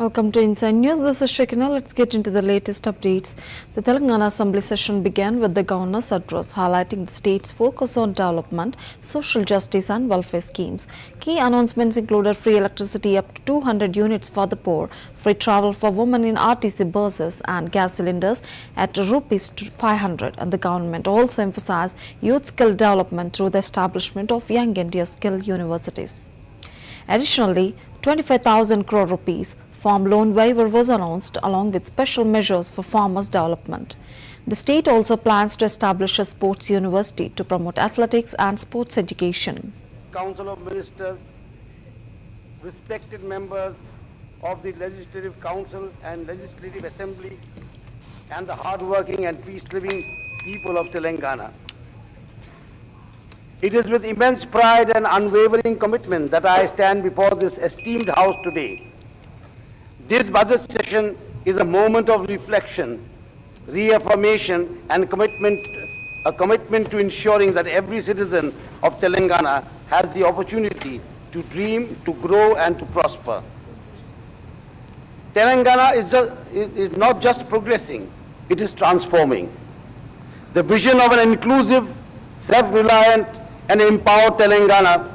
Welcome to Inside News. This is Shekina. Let's get into the latest updates. The Telangana Assembly session began with the Governor's address highlighting the state's focus on development, social justice and welfare schemes. Key announcements included free electricity up to 200 units for the poor, free travel for women in RTC buses and gas cylinders at rupees 500. And the government also emphasized youth skill development through the establishment of Young India Skill Universities. Additionally, 25,000 crore rupees farm loan waiver was announced along with special measures for farmers' development. The state also plans to establish a sports university to promote athletics and sports education. Council of Ministers, respected members of the Legislative Council and Legislative Assembly, and the hard-working and peace-loving people of Telangana. It is with immense pride and unwavering commitment that I stand before this esteemed House today. This budget session is a moment of reflection, reaffirmation and a commitment to ensuring that every citizen of Telangana has the opportunity to dream, to grow and to prosper. Telangana is not just progressing, it is transforming. The vision of an inclusive, self-reliant and empowered Telangana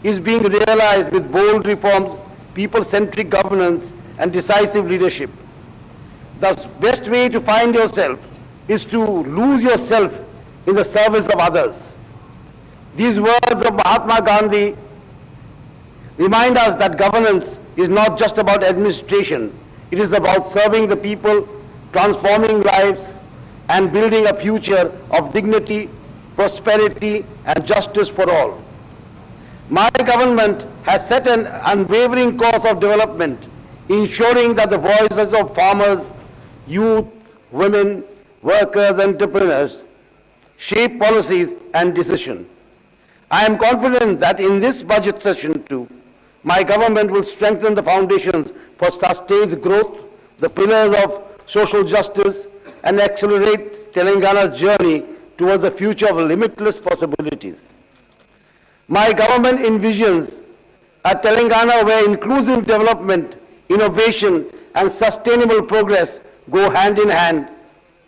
is being realized with bold reforms, people-centric governance and decisive leadership. The best way to find yourself is to lose yourself in the service of others. These words of Mahatma Gandhi remind us that governance is not just about administration. It is about serving the people, transforming lives, and building a future of dignity, prosperity, and justice for all. My government has set an unwavering course of development, ensuring that the voices of farmers, youth, women, workers, entrepreneurs shape policies and decisions. I am confident that in this budget session too, my government will strengthen the foundations for sustained growth, the pillars of social justice, and accelerate Telangana's journey towards a future of limitless possibilities. My government envisions a Telangana where inclusive development, innovation, and sustainable progress go hand in hand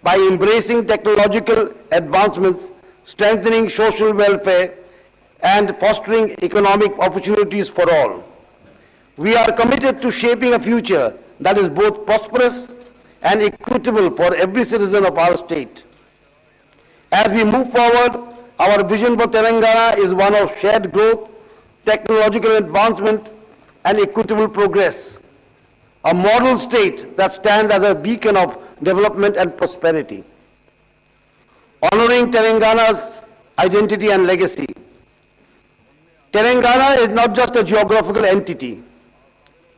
by embracing technological advancements, strengthening social welfare, and fostering economic opportunities for all. We are committed to shaping a future that is both prosperous and equitable for every citizen of our state. As we move forward, our vision for Telangana is one of shared growth, technological advancement, and equitable progress. A model state that stands as a beacon of development and prosperity. Honoring Telangana's identity and legacy. Telangana is not just a geographical entity.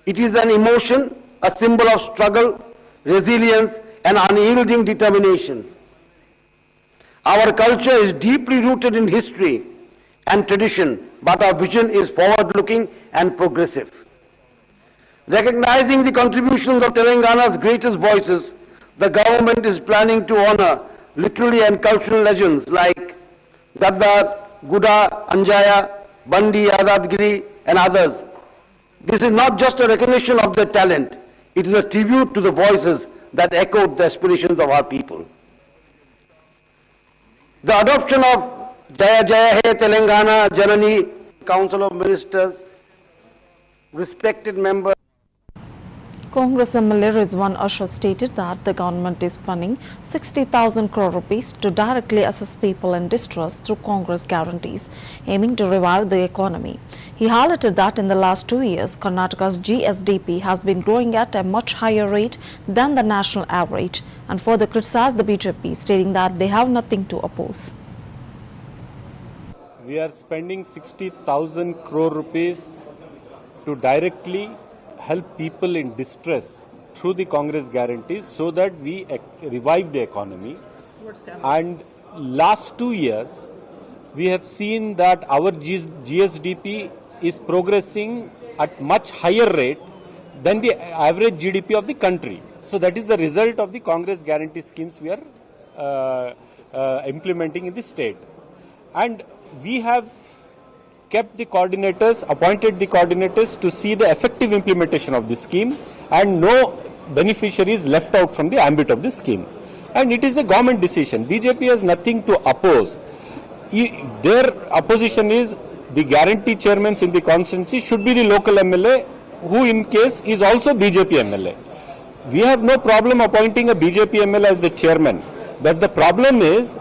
It is an emotion, a symbol of struggle, resilience, and unyielding determination. Our culture is deeply rooted in history and tradition, but our vision is forward-looking and progressive. Recognizing the contributions of Telangana's greatest voices, the government is planning to honor literary and cultural legends like Gaddar, Guda, Anjaya, Bandi, Azadgiri, and others. This is not just a recognition of their talent, it is a tribute to the voices that echoed the aspirations of our people. The adoption of Jaya Jaya Hai Telangana Janani, Council of Ministers, respected members. Congress MLA Rizwan Ashar stated that the government is funding 60,000 crore rupees to directly assist people in distress through Congress guarantees, aiming to revive the economy. He highlighted that in the last 2 years, Karnataka's GSDP has been growing at a much higher rate than the national average, and further criticized the BJP, stating that they have nothing to oppose. We are spending 60,000 crore rupees to directly help people in distress through the Congress guarantees so that we revive the economy. And last 2 years, we have seen that our GSDP is progressing at much higher rate than the average GDP of the country. So that is the result of the Congress guarantee schemes we are implementing in the state. And we have kept the coordinators, appointed the coordinators to see the effective implementation of this scheme, and no beneficiary is left out from the ambit of the scheme. And it is a government decision. BJP has nothing to oppose. Their opposition is the guarantee chairmen in the constituency should be the local MLA, who in case is also BJP MLA. We have no problem appointing a BJP MLA as the chairman, but the problem is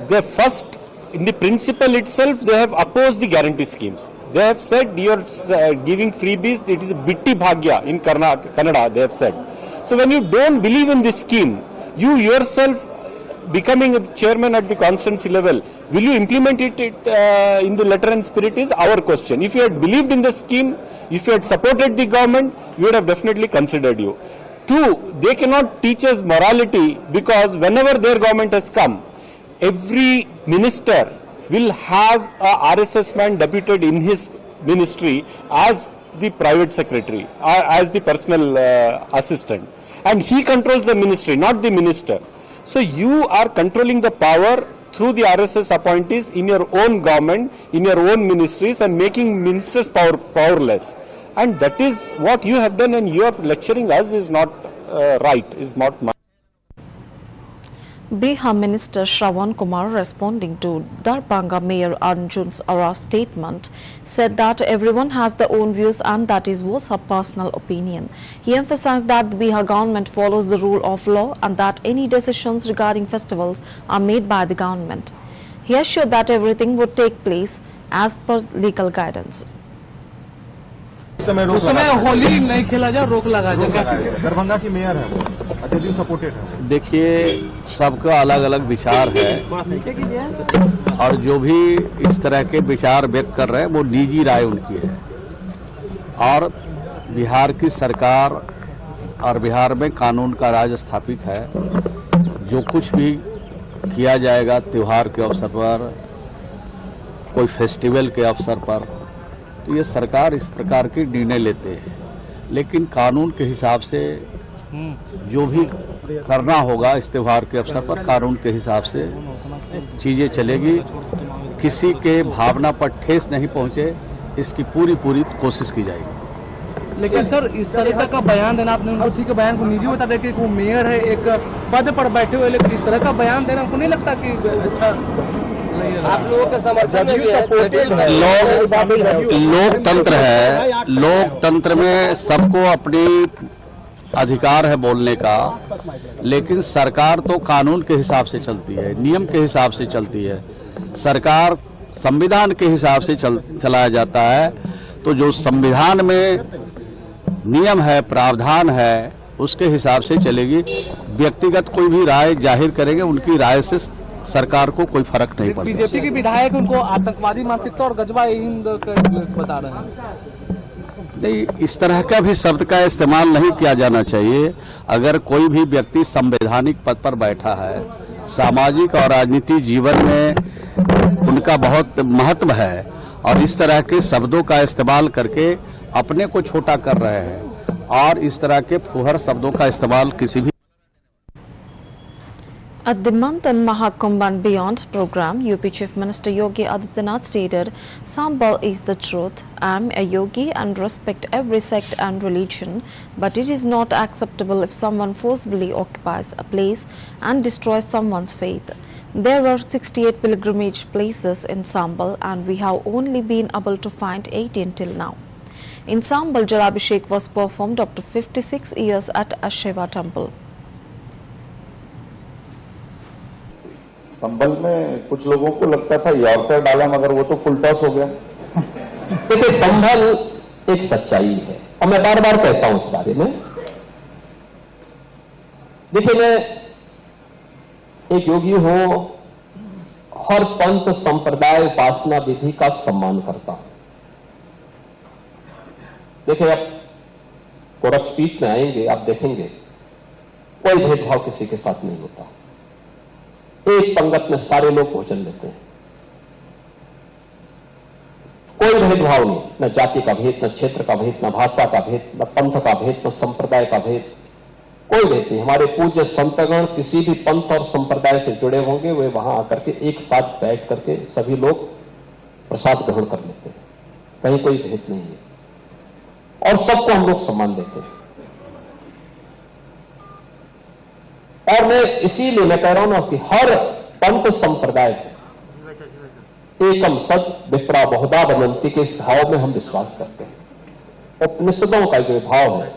the first, in the principle itself, they have opposed the guarantee schemes. They have said you are giving freebies, it is a bitti bhagya in Kannada, they have said. So when you don't believe in this scheme, you yourself becoming a chairman at the constituency level, will you implement it in the letter and spirit is our question. If you had believed in the scheme, if you had supported the government, we would have definitely considered you. Two, they cannot teach us morality, because whenever their government has come, every minister will have a RSS man deputed in his ministry as the private secretary, as the personal assistant. And he controls the ministry, not the minister. So you are controlling the power through the RSS appointees in your own government, in your own ministries, and making ministers powerless. And that is what you have done, and you are lecturing us is not right, is not my. Bihar Minister Shravan Kumar, responding to Darbhanga Mayor Arjun's Ara statement, said that everyone has their own views and that was her personal opinion. He emphasized that the Bihar government follows the rule of law and that any decisions regarding festivals are made by the government. He assured that everything would take place as per legal guidances. उस समय होली नहीं खेला जाए, रोक लगा जाए। दरभंगा की mayor है वो, दिल्ली सपोर्टेड है। देखिए, सबका अलग अलग विचार है और जो भी इस तरह के विचार व्यक्त कर रहे हैं वो निजी राय उनकी है। और बिहार की सरकार और बिहार में कानून का राज स्थापित है। जो कुछ भी किया जाएगा त्योहार के अवसर पर, कोई फेस्टिवल के अवसर पर, तो ये सरकार इस प्रकार के निर्णय लेते हैं। लेकिन कानून के हिसाब से जो भी करना होगा इस त्योहार के अवसर पर, कानून के हिसाब से चीज़ें चलेगी। किसी के भावना पर ठेस नहीं पहुंचे, इसकी पूरी कोशिश की जाएगी। लेकिन सर, इस तरह का बयान देना, आपने उनको ठीक है बयान को निजी बता दें कि वो मेयर है, एक पद पर बैठे हुए, लेकिन इस तरह का बयान देना उनको नहीं लगता कि अच्छा आप लोगों का समर्थन में लोकतंत्र है। लोकतंत्र में सबको अपनी अधिकार है बोलने का, लेकिन सरकार तो कानून के हिसाब से चलती है, नियम के हिसाब से चलती है। सरकार संविधान के हिसाब से चलाया जाता है। तो जो संविधान में नियम है, प्रावधान है, उसके हिसाब से चलेगी। व्यक्तिगत कोई भी राय जाहिर करेंगे, उनकी राय से सरकार को कोई फर्क नहीं पड़ता। बीजेपी के विधायक उनको आतंकवादी मानसिकता और गजबा हिंद बता रहे हैं। नहीं, इस तरह का भी शब्द का इस्तेमाल नहीं किया जाना चाहिए। अगर कोई भी व्यक्ति संवैधानिक पद पर बैठा है, सामाजिक और राजनीतिक जीवन में उनका बहुत महत्व है, और इस तरह के शब्दों का इस्तेमाल करके अपने को छोटा कर रहे हैं, और इस तरह के फुहर शब्दों का इस्तेमाल किसी भी। At the month and Mahakumbh and Beyond program, UP Chief Minister Yogi Adityanath stated, Sambal is the truth. I am a yogi and respect every sect and religion, but it is not acceptable if someone forcibly occupies a place and destroys someone's faith. There are 68 pilgrimage places in Sambal and we have only been able to find 18 till now. In Sambal, Jalabhishek was performed after 56 years at Asheva temple. संबल में कुछ लोगों को लगता था yorker डाला, मगर वो तो फुल टॉस हो गया। देखिए, संभल एक सच्चाई है और मैं बार बार कहता हूं इस बारे में। देखिए, मैं एक योगी हूं, हर पंथ संप्रदाय उपासना विधि का सम्मान करता हूं। देखिए, आप गोरक्षपीठ में आएंगे, आप देखेंगे कोई भेदभाव किसी के साथ नहीं होता। एक पंगत में सारे लोग भोजन लेते हैं, कोई भेदभाव नहीं, न जाति का भेद, न क्षेत्र का भेद, न भाषा का भेद, न पंथ का भेद, न संप्रदाय का भेद, कोई भेद नहीं। हमारे पूज्य संतगण किसी भी पंथ और संप्रदाय से जुड़े होंगे, वे वहां आकर के एक साथ बैठ करके सभी लोग प्रसाद ग्रहण कर लेते हैं। कहीं कोई भेद नहीं है और सबको हम लोग सम्मान देते हैं। और मैं इसीलिए मैं कह रहा हूं ना कि हर पंथ संप्रदाय एकम सद विप्रा बहुधा बनंती के इस भाव में हम विश्वास करते हैं। उपनिषदों का जो भाव है,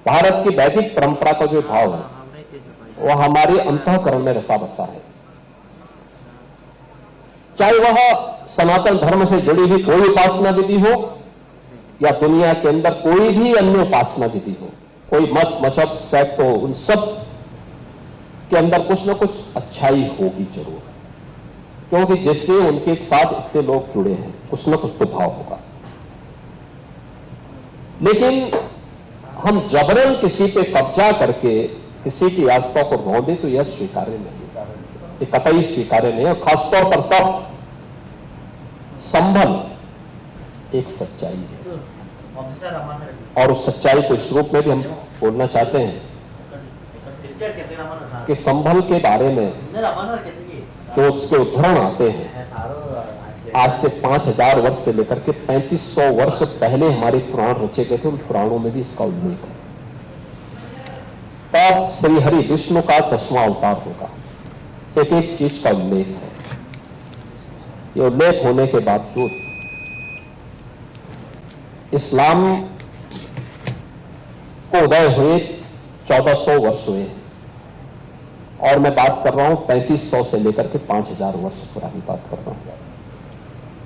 भारत की वैदिक परंपरा का जो भाव है, वह हमारे अंतःकरण में रसा बसा है। चाहे वह सनातन धर्म से जुड़ी हुई कोई उपासना विधि हो या दुनिया के अंदर कोई भी अन्य उपासना विधि हो, कोई मत मजहब सेक्ट हो, उन सब के अंदर कुछ न कुछ अच्छाई होगी जरूर, क्योंकि जिससे उनके साथ इतने लोग जुड़े हैं, कुछ न कुछ तो भाव होगा। लेकिन हम जबरन किसी पे कब्जा करके किसी की आस्था को रौंदे तो यह स्वीकार्य नहीं, ये कतई स्वीकार्य नहीं। और खासतौर पर तब संभल एक सच्चाई है, और उस सच्चाई को इस रूप में भी हम बोलना चाहते हैं कि संभल के बारे में जो उसके उदाहरण आते हैं, आज से 5000 वर्ष से लेकर के 3500 वर्ष पहले हमारे पुराण रचे गए थे, उन पुराणों में भी इसका उल्लेख है। तब श्री हरि विष्णु का 10वां अवतार होगा, एक एक चीज का उल्लेख है। ये उल्लेख होने के बावजूद इस्लाम को उदय हुए 1400 वर्ष हुए, और मैं बात कर रहा हूं 3500 से लेकर के 5000 वर्ष पुरानी बात कर रहा हूं,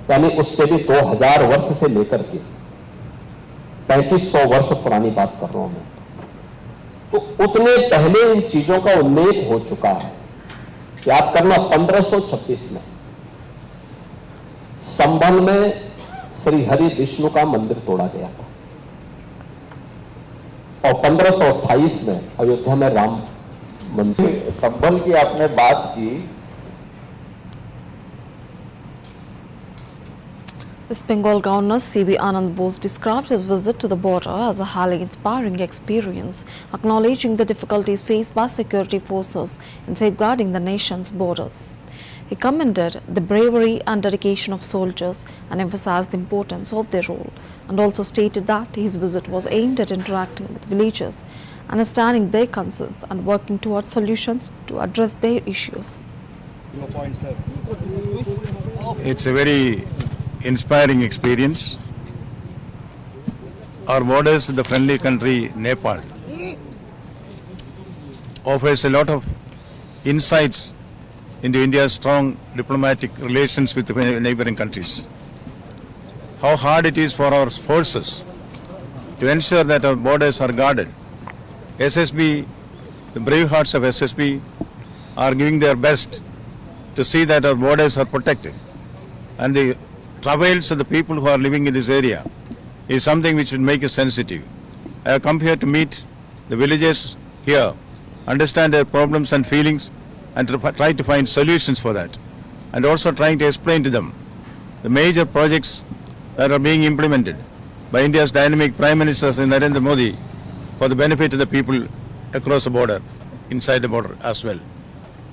यानी उससे भी 2000 वर्ष से लेकर के 3500 वर्ष पुरानी बात कर रहा हूं मैं। तो उतने पहले इन चीजों का उल्लेख हो चुका है। याद करना, 1526 में संभल में श्री हरि विष्णु का मंदिर तोड़ा गया था, और 1528 में अयोध्या में राम मंदिर। संभल की आपने बात की, West Bengal Governor C.V. Anand Bose described his visit to the border as a highly inspiring experience, acknowledging the difficulties faced by security forces in safeguarding the nation's borders. He commended the bravery and dedication of soldiers and emphasized the importance of their role, and also stated that his visit was aimed at interacting with villagers, understanding their concerns and working towards solutions to address their issues. It's a very inspiring experience. Our borders with the friendly country Nepal offers a lot of insights into India's strong diplomatic relations with the neighboring countries. How hard it is for our forces to ensure that our borders are guarded. SSB, the brave hearts of SSB are giving their best to see that our borders are protected. And the travails of the people who are living in this area is something which should make us sensitive. I have come here to meet the villagers here, understand their problems and feelings, and to try to find solutions for that. And also trying to explain to them the major projects that are being implemented by India's dynamic Prime Minister Narendra Modi for the benefit of the people across the border, inside the border as well.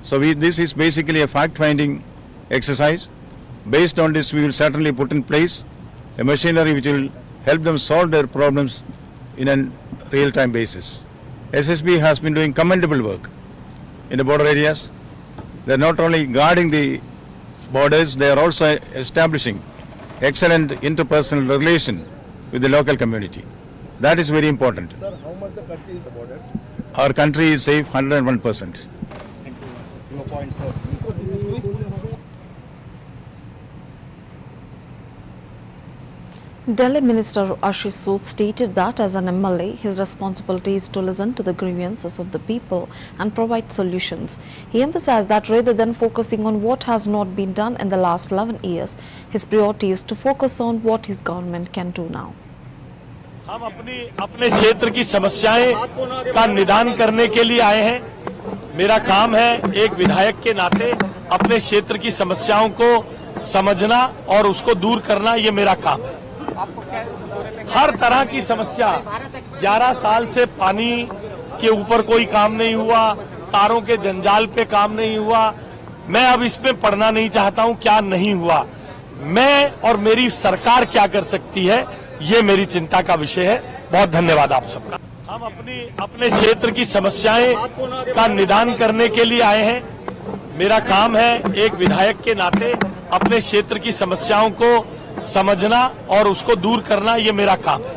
So this is basically a fact-finding exercise. Based on this, we will certainly put in place a machinery which will help them solve their problems in a real-time basis. SSB has been doing commendable work in the border areas. They are not only guarding the borders, they are also establishing excellent interpersonal relation with the local community. That is very important. Sir, how much the country is borders? Our country is safe 101%. Your point, sir. Delhi Minister Ashish Sood stated that as an MLA, his responsibility is to listen to the grievances of the people and provide solutions. He emphasized that rather than focusing on what has not been done in the last 11 years, his priority is to focus on what his government can do now. हम अपने क्षेत्र की समस्याएं का निदान करने के लिए आए हैं। मेरा काम है एक विधायक के नाते अपने क्षेत्र की समस्याओं को समझना और उसको दूर करना, ये मेरा काम है। हर तरह की समस्या, 11 साल से पानी के ऊपर कोई काम नहीं हुआ, तारों के जंजाल पे काम नहीं हुआ। मैं अब इसमें पढ़ना नहीं चाहता हूं क्या नहीं हुआ, मैं और मेरी सरकार क्या कर सकती है, ये मेरी चिंता का विषय है। बहुत धन्यवाद आप सबका। हम अपने क्षेत्र की समस्याएं का निदान करने के लिए आए हैं। मेरा काम है एक विधायक के नाते अपने क्षेत्र की समस्याओं को समझना और उसको दूर करना, ये मेरा काम है।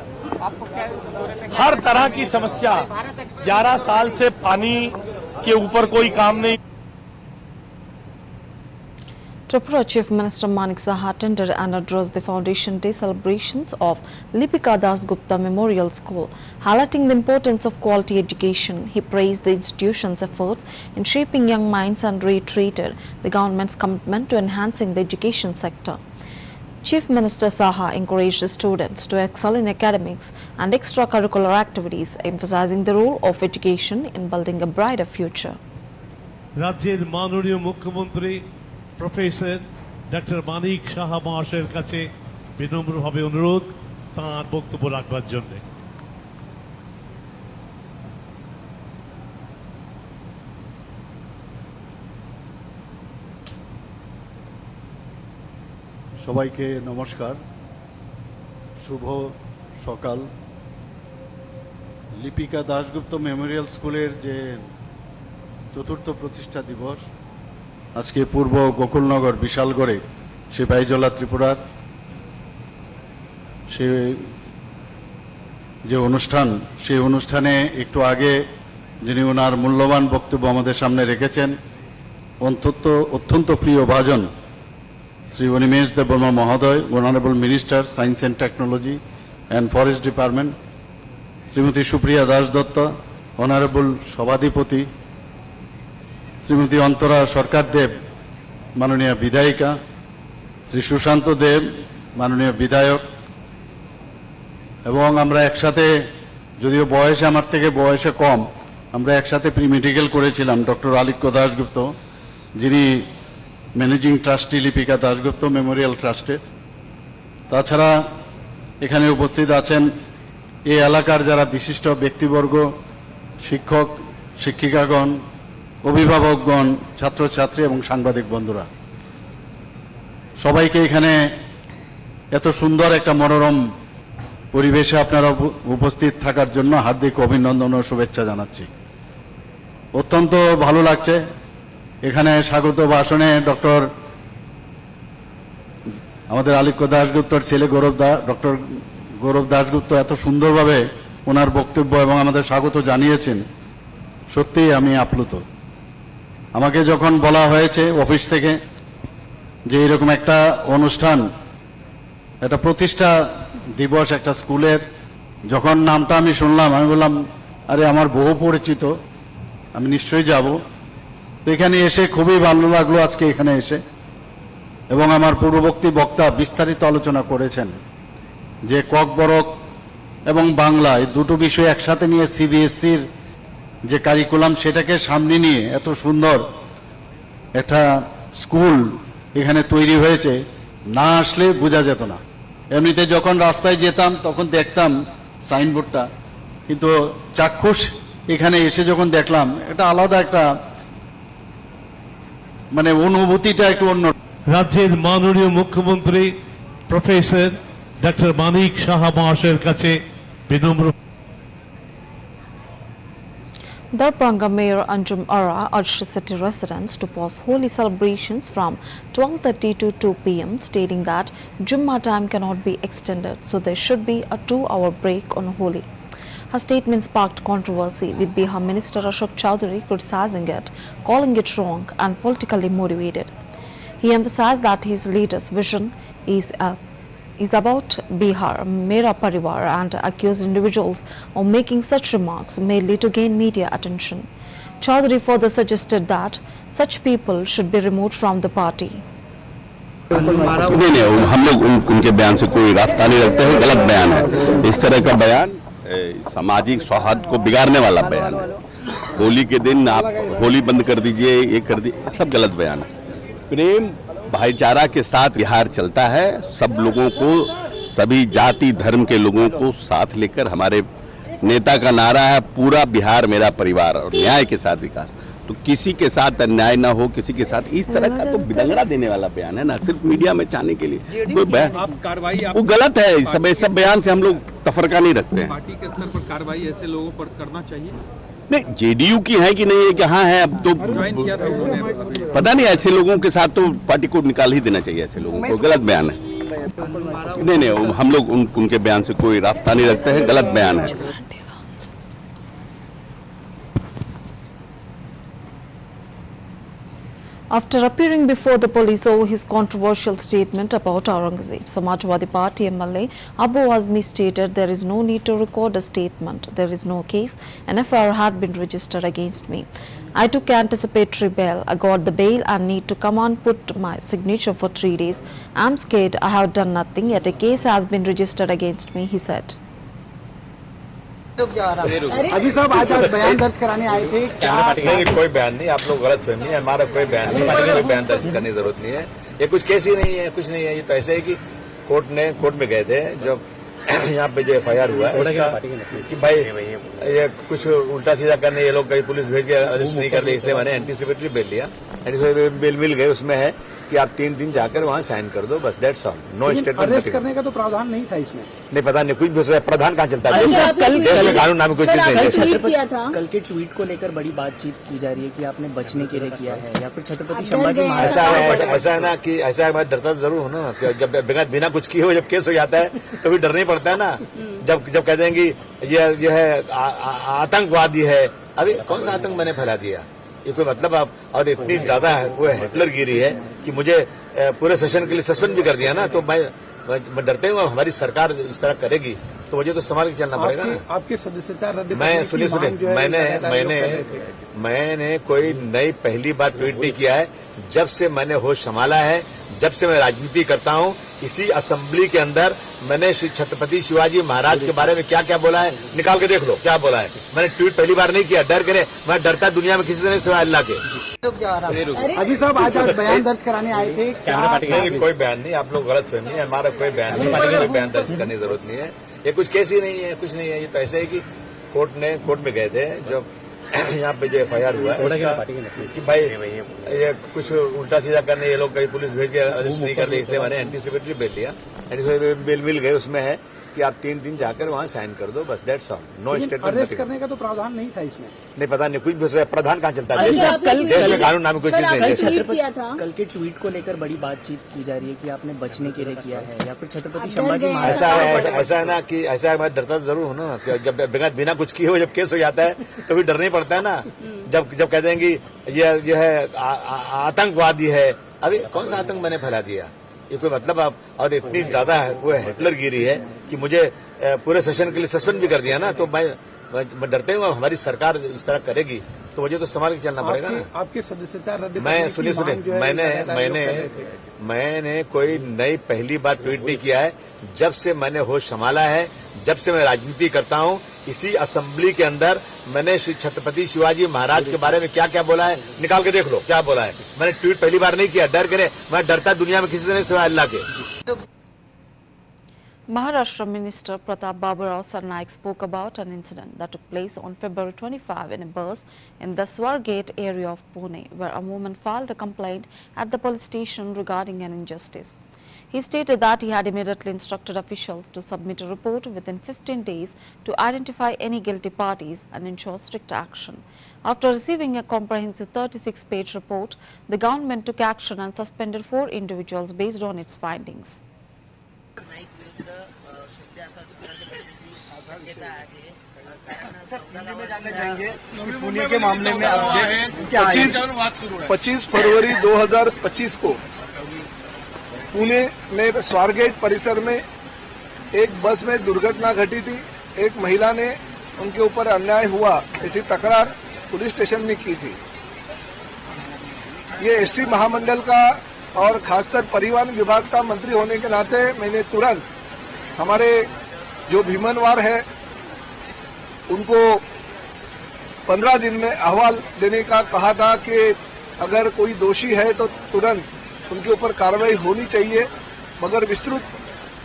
हर तरह की समस्या, 11 साल से पानी के ऊपर कोई काम नहीं। Tripura Chief Minister Manik Saha attended and addressed the Foundation Day celebrations of Lipika Das Gupta Memorial School. Highlighting the importance of quality education, he praised the institution's efforts in shaping young minds and reiterated the government's commitment to enhancing the education sector. Chief Minister Saha encouraged the students to excel in academics and extracurricular activities, emphasizing the role of education in building a brighter future. রাজ্যের মাননীয় মুখ্যমন্ত্রী professor doctor Manik Saha মহাশয়ের কাছে বিনম্রভাবে অনুরোধ তাঁর বক্তব্য রাখবার জন্য। সবাইকে নমস্কার, শুভ সকাল। লিপিকা দাশগুপ্ত মেমোরিয়াল স্কুলের যে চতুর্থ প্রতিষ্ঠা দিবস আজকে পূর্ব গোকুলনগর বিশালগড়ে সিপাহীজলা ত্রিপুরার সে যে অনুষ্ঠান, সেই অনুষ্ঠানে একটু আগে যিনি ওনার মূল্যবান বক্তব্য আমাদের সামনে রেখেছেন, অত্যন্ত প্রিয় ভাজন শ্রী অনিমেষ দেববর্মা মহোদয়, honourable minister science and technology and forest department, Shrimati Supriya Das Dutta, honourable সভাধিপতি শ্রীমতী অন্তরা সরকার দেব, মাননীয় বিধায়িকা, শ্রী সুশান্ত দেব, মাননীয় বিধায়ক, এবং আমরা একসাথে, যদিও বয়সে আমার থেকে বয়সে কম, আমরা একসাথে প্রি মেডিকেল করেছিলাম ডক্টর আলিক্য দাশগুপ্ত, যিনি managing trustee Lipika Dasgupta Memorial ট্রাস্টের। তাছাড়া এখানে উপস্থিত আছেন এই এলাকার যারা বিশিষ্ট ব্যক্তিবর্গ, শিক্ষক শিক্ষিকাগণ, অভিভাবকগণ, ছাত্রছাত্রী এবং সাংবাদিক বন্ধুরা, সবাইকে এখানে এত সুন্দর একটা মনোরম পরিবেশে আপনারা উপস্থিত থাকার জন্য হার্দিক অভিনন্দন ও শুভেচ্ছা জানাচ্ছি। অত্যন্ত ভালো লাগছে এখানে স্বাগত ভাষণে আমাদের আলিক্য দাশগুপ্তর ছেলে ডক্টর গৌরব দাশগুপ্ত এত সুন্দরভাবে ওনার বক্তব্য এবং আমাদের স্বাগত জানিয়েছেন। সত্যিই আমি আপ্লুত। আমাকে যখন বলা হয়েছে অফিস থেকে যে এরকম একটা অনুষ্ঠান, একটা প্রতিষ্ঠা দিবস একটা স্কুলের, যখন নামটা আমি শুনলাম, আমি বললাম আরে আমার বহু পরিচিত, আমি নিশ্চয়ই যাব। তো এখানে এসে খুবই ভালো লাগলো আজকে এখানে এসে, এবং আমার পূর্ববর্তী বক্তা বিস্তারিত আলোচনা করেছেন যে ককবরক এবং বাংলা এই দুটো বিষয় একসাথে নিয়ে সিবিএসসির যে কারিকুলাম সেটাকে সামনে নিয়ে এত সুন্দর একটা স্কুল এখানে তৈরি হয়েছে, না আসলে বোঝা যেত না। এমনিতে যখন রাস্তায় যেতাম তখন দেখতাম সাইনবোর্ডটা, কিন্তু চাক্ষুষ এখানে এসে যখন দেখলাম এটা আলাদা একটা মানে অনুভূতিটা একটু অন্য। রাজ্যের মাননীয় মুখ্যমন্ত্রী প্রফেসর ডক্টর মানিক সাহা মহাশয়ের কাছে বিনম্র। Darbhanga Mayor Anjum Ara urged city residents to pause Holi celebrations from 12:30 to 2 p.m, stating that Jummah time cannot be extended, so there should be a 2-hour break on Holi. Her statement sparked controversy, with Bihar Minister Ashok Chowdhury criticizing it, calling it wrong and politically motivated. He emphasized that his latest vision is about Bihar, Mera Parivar, and accused individuals of making such remarks merely to gain media attention. Chowdhury further suggested that such people should be removed from the party. नहीं, हम लोग उनके बयान से कोई रास्ता नहीं रखते हैं, गलत बयान है। इस तरह का बयान सामाजिक सौहार्द को बिगाड़ने वाला बयान है। होली के दिन आप होली बंद कर दीजिए, ये कर दीजिए, सब गलत बयान है। प्रेम भाईचारा के साथ बिहार चलता है, सब लोगों को, सभी जाति धर्म के लोगों को साथ लेकर हमारे नेता का नारा है पूरा बिहार मेरा परिवार और न्याय के साथ विकास। तो किसी के साथ अन्याय ना हो, किसी के साथ इस तरह का तो बिडंगड़ा देने वाला बयान है ना, सिर्फ मीडिया में चाहने के लिए कोई बयान वो गलत है। सब बयान से हम लोग तफरका नहीं रखते हैं। पार्टी के स्तर पर कार्रवाई ऐसे लोगों पर करना चाहिए। नहीं, जेडीयू की है कि नहीं है, कहाँ है अब तो ज्वाइन किया था उन्होंने, पता नहीं। ऐसे लोगों के साथ तो पार्टी को निकाल ही देना चाहिए। ऐसे लोगों को गलत बयान है। नहीं, हम लोग उनके बयान से कोई रास्ता नहीं रखते हैं, गलत बयान है। After appearing before the police over his controversial statement about Aurangzeb, Samajwadi Party MLA Abu Azmi stated there is no need to record a statement. There is no case. An FIR had been registered against me. I took anticipatory bail. I got the bail and need to come and put my signature for 3 days. I'm scared. I have done nothing. Yet a case has been registered against me, he said. अजी साहब आज बयान दर्ज कराने आए थे, नहीं, कोई बयान नहीं, आप लोग गलत फहमी है। हमारा कोई बयान नहीं, हमारे कोई बयान दर्ज करने की जरूरत नहीं है। ये कुछ केस ही नहीं है, कुछ नहीं है। ये तो ऐसे है कि कोर्ट में गए थे जब यहाँ पे जो FIR हुआ है उसका कि भाई ये कुछ उल्टा सीधा करने ये लोग कहीं पुलिस भेज के अरेस्ट नहीं कर रही, इसलिए मैंने एंटीसिपेटरी बेल लिया। एंटीसिपेटरी बेल मिल गई, उसमें है कि आप 3 दिन जाकर वहाँ साइन कर दो, बस that's all. No statement. Arrest करने का तो प्रावधान नहीं था इसमें। नहीं, पता नहीं, कुछ भी प्रावधान कहाँ चलता है। देश में कानून नाम कुछ चीज नहीं है। कल के ट्वीट को लेकर बड़ी बातचीत की जा रही है कि आपने बचने के लिए किया है या फिर छत्रपति संभाजी महाराज। ऐसा है ना कि ऐसा मैं डरता जरूर हूँ ना कि जब बिना कुछ किए हुए जब केस हो जाता है तो भी डर नहीं पड़ता है ना। जब कहते हैं कि ये है आतंकवादी है, अभी कौन सा आतंक मैंने फैला दिया, ये कोई मतलब आप। और इतनी ज्यादा वो हिटलरगिरी है कि मुझे पूरे सेशन के लिए सस्पेंड भी कर दिया ना। तो मैं डरते हुए हमारी सरकार इस तरह करेगी तो मुझे तो संभाल के चलना पड़ेगा ना। आपकी सदस्यता रद्द। मैं सुनिए मैंने कोई नई पहली बार ट्वीट नहीं किया है। जब से मैंने होश संभाला है, जब से मैं राजनीति करता हूँ, इसी असेंबली के अंदर मैंने श्री छत्रपति शिवाजी महाराज के बारे में क्या क्या बोला है, निकाल के देख लो क्या बोला है। मैंने ट्वीट पहली बार नहीं किया, डर करे। मैं डरता दुनिया में किसी से नहीं सिवाय अल्लाह के। अजी साहब आज बयान दर्ज कराने आए थे, नहीं, कोई बयान नहीं, आप लोग गलत फहमी है। हमारा कोई बयान नहीं, हमारे कोई बयान दर्ज करने की जरूरत नहीं है। ये कुछ केस ही नहीं है, कुछ नहीं है। ये तो ऐसे है कि कोर्ट में गए थे जब यहाँ पे जो FIR हुआ है उसका कि भाई ये कुछ उल्टा सीधा करने ये लोग कहीं पुलिस भेज के अरेस्ट नहीं कर रही, इसलिए मैंने एंटीसिपेटरी बेल लिया। एंटीसिपेटरी बेल मिल गई, उसमें है कि आप 3 दिन जाकर वहाँ साइन कर दो, बस that's all. No statement. Arrest करने का तो प्रावधान नहीं था इसमें। नहीं, पता नहीं, कुछ भी प्रावधान कहाँ चलता है। देश में कानून नाम कुछ चीज नहीं है। कल के ट्वीट को लेकर बड़ी बातचीत की जा रही है कि आपने बचने के लिए किया है या फिर छत्रपति संभाजी महाराज। ऐसा है ना कि ऐसा मैं डरता जरूर हूँ ना कि जब बिना कुछ किए हुए जब केस हो जाता है तो भी डर नहीं पड़ता है ना। जब कहते हैं कि ये है आतंकवादी है, अभी कौन सा आतंक मैंने फैला दिया, ये कोई मतलब आप। और इतनी ज्यादा वो हिटलरगिरी है कि मुझे पूरे सेशन के लिए सस्पेंड भी कर दिया ना। तो मैं डरते हुए हमारी सरकार इस तरह करेगी तो मुझे तो संभाल के चलना पड़ेगा ना। आपकी सदस्यता रद्द। मैं सुनिए मैंने कोई नई पहली बार ट्वीट नहीं किया है। जब से मैंने होश संभाला है, जब से मैं राजनीति करता हूँ, इसी असेंबली के अंदर मैंने श्री छत्रपति शिवाजी महाराज के बारे में क्या क्या बोला है, निकाल के देख लो क्या बोला है। मैंने ट्वीट पहली बार नहीं किया, डर करे। मैं डरता दुनिया में किसी से नहीं सिवाय अल्लाह के। Maharashtra Minister Pratap Baburao Sarnaik spoke about an incident that took place on February 25 in a bus in the Swargate area of Pune, where a woman filed a complaint at the police station regarding an injustice. He stated that he had immediately instructed officials to submit a report within 15 days to identify any guilty parties and ensure strict action. After receiving a comprehensive 36-page report, the government took action and suspended 4 individuals based on its findings. Pune के मामले में 25 फरवरी 2025 को पुणे में स्वारगेट परिसर में एक बस में दुर्घटना घटी थी। एक महिला ने उनके ऊपर अन्याय हुआ ऐसी तकरार पुलिस स्टेशन में की थी। ये एसटी महामंडल का और खासकर परिवहन विभाग का मंत्री होने के नाते मैंने तुरंत हमारे जो भीमनवार है उनको 15 दिन में अहवाल देने का कहा था कि अगर कोई दोषी है तो तुरंत उनके ऊपर कार्रवाई होनी चाहिए, मगर विस्तृत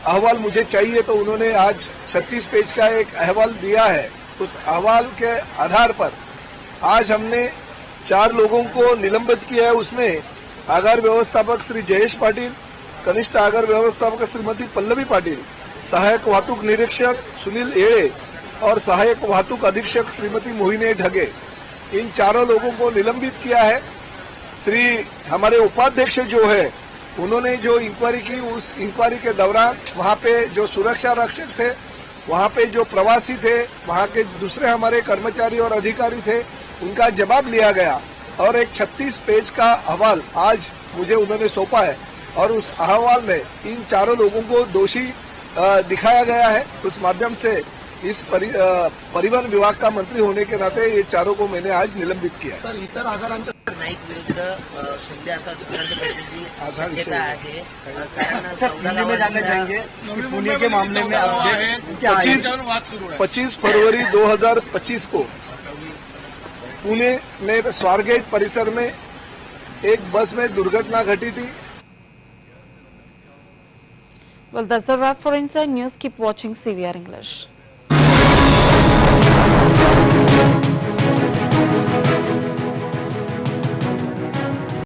अहवाल मुझे चाहिए। तो उन्होंने आज 36 पेज का एक अहवाल दिया है। उस अहवाल के आधार पर आज हमने 4 लोगों को निलंबित किया है। उसमें आगार व्यवस्थापक श्री जयेश पाटिल, कनिष्ठ आगार व्यवस्थापक श्रीमती पल्लवी पाटिल, सहायक वाहतूक निरीक्षक सुनील एड़े और सहायक वाहतूक अधीक्षक श्रीमती मोहिनी ढगे, इन चारों लोगों को निलंबित किया है। श्री हमारे उपाध्यक्ष जो है उन्होंने जो इंक्वायरी की, उस इंक्वायरी के दौरान वहां पे जो सुरक्षा रक्षक थे, वहां पे जो प्रवासी थे, वहां के दूसरे हमारे कर्मचारी और अधिकारी थे, उनका जवाब लिया गया और एक 36 पेज का अहवाल आज मुझे उन्होंने सौंपा है और उस अहवाल में इन चारों लोगों को दोषी दिखाया गया है। उस माध्यम से इस परिवहन विभाग का मंत्री होने के नाते ये चारों को मैंने आज निलंबित किया। सर, इतर आजारांच्या नाईक विरुद्ध शिंदे असा शक्यता आहे, कारण पुणे के मामले में 25 फरवरी 2025 को पुणे में स्वारगेट परिसर में एक बस में दुर्घटना घटी थी। Well, that's a wrap for Inside News. Keep watching CVR English.